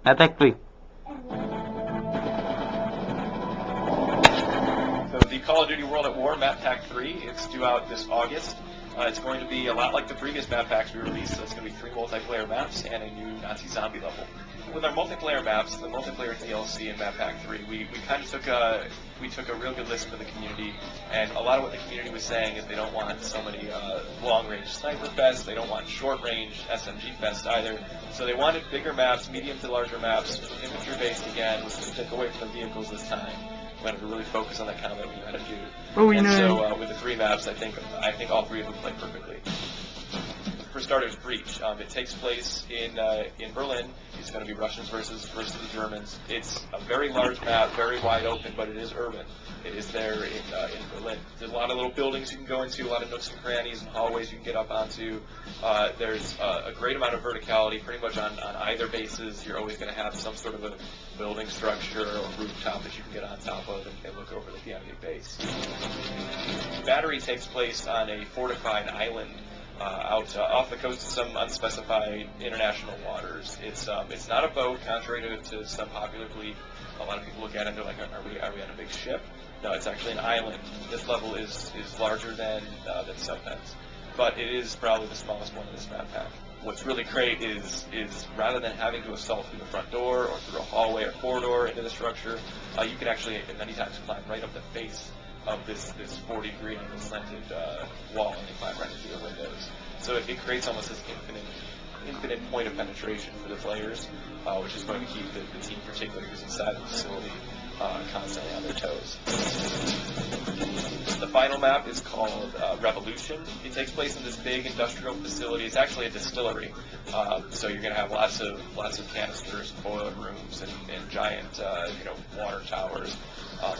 Attack 3. So the Call of Duty World at War Map Pack 3, it's due out this August. It's going to be a lot like the previous map packs we released, so it's going to be 3 multiplayer maps and a new Nazi zombie level. With our multiplayer maps, the multiplayer DLC in Map Pack 3, we kind of took a real good listen to the community, and a lot of what the community was saying is they don't want so many long-range sniper fests, they don't want short-range SMG fests either, so they wanted bigger maps, medium to larger maps, infantry-based again, was to stick away from the vehicles this time. We wanted to really focus on the combat we know how to do. Oh, and so with the 3 maps, I think all 3 of them play perfectly. For starters, Breach. It takes place in Berlin. It's going to be Russians versus the Germans. It's a very large map, very wide open, but it is urban. It is there in Berlin. There's a lot of little buildings you can go into, a lot of nooks and crannies and hallways you can get up onto. There's a great amount of verticality. Pretty much on either bases, you're always going to have some sort of a building structure or rooftop that you can get on top of and look over the enemy base. Battery takes place on a fortified island out off the coast of some unspecified international waters. It's not a boat, contrary to some popular belief. A lot of people look at it and they're like, are we on a big ship? No, it's actually an island. This level is larger than Subheads, but it is probably the smallest one in this map pack. What's really great is rather than having to assault through the front door or through a hallway or corridor into the structure, you can actually many times climb right up the face of this 40-degree angle slanted wall and climb right into the windows. So it creates almost this infinite point of penetration for the players, which is going to keep the team, particularly who's inside the facility, constantly on their toes. The final map is called Revolution. It takes place in this big industrial facility. It's actually a distillery, so you're going to have lots of canisters, boiler rooms, and giant water towers,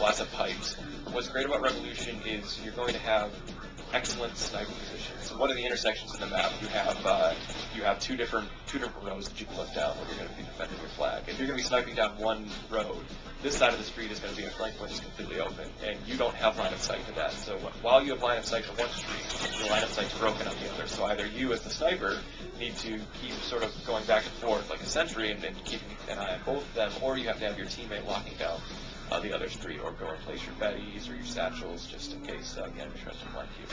lots of pipes. What's great about Revolution is you're going to have excellent sniping positions. So one of the intersections in the map, you have two different roads that you can look down when you're going to be defending your flag. If you're going to be sniping down one road, this side of the street is going to be a flank point that's completely open, and you don't have line of sight to that. So while you have line of sight to one street, your line of sight's broken on the other. So either you, as the sniper, need to keep sort of going back and forth like a sentry and keeping an eye on both of them, or you have to have your teammate locking down the other street, or go and place your betties or your satchels just in case the enemy tries to flank you.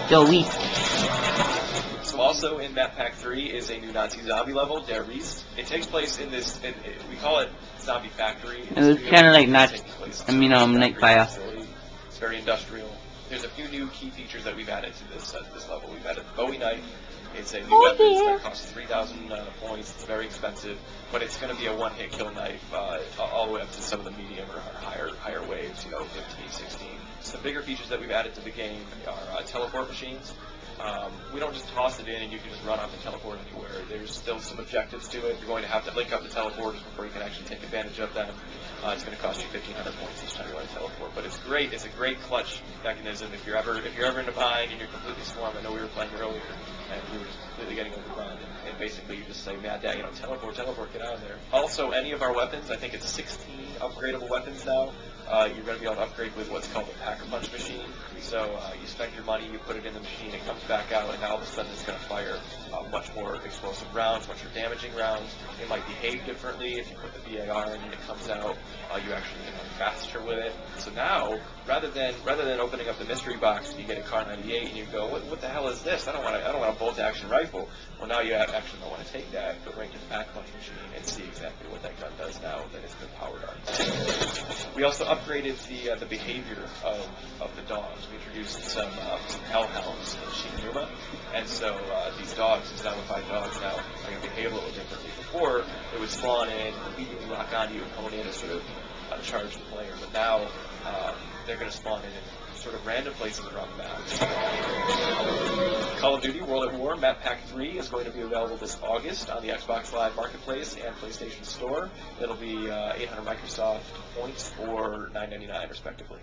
Delete. So also in Map Pack 3 is a new Nazi zombie level, Der Riese. It takes place in this, we call it Zombie Factory. It's kind of like Nightfire. It's very industrial. There's a few new key features that we've added to this level. We've added the Bowie knife. It's a new weapon that costs 3,000 points. It's very expensive, but it's going to be a one-hit kill knife all the way up to some of the medium or higher waves, 15, 16. Some bigger features that we've added to the game are teleport machines. We don't just toss it in and you can just run off and teleport anywhere. There's still some objectives to it. You're going to have to link up the teleporters before you can actually take advantage of them. It's going to cost you 1,500 points each time you want to teleport, but it's great. It's a great clutch mechanism if you're ever in a bind and you're completely swarmed. I know we were playing earlier and we were just completely getting overrun, and basically you just say, "Mad Dad, teleport, get out of there." Also, any of our weapons, I think it's 16 upgradable weapons now. You're going to be able to upgrade with what's called the Pack-a-Punch machine. So you spend your money, you put it in the machine, it comes back out, and now all of a sudden it's going to fire much more explosive rounds, much more damaging rounds. It might behave differently. If you put the VAR in and it comes out, you actually can run faster with it. So now, rather than opening up the mystery box and you get a Car 98 and you go, what the hell is this? I don't want a bolt-action rifle. Well, now you actually don't want to take that. Go right to the Pack-a-Punch machine and see exactly what that gun does now that it's been powered up. We also upgraded the behavior of the dogs. We introduced some hellhounds in Shinruma, and so these dogs, these zombified dogs now, are going to behave a little differently. Before, they would spawn in, immediately lock onto you and hone in and sort of charge the player, but now they're going to spawn in sort of random places around the map. Call of Duty World at War Map Pack 3 is going to be available this August on the Xbox Live Marketplace and PlayStation Store. It'll be 800 Microsoft points or $9.99 respectively.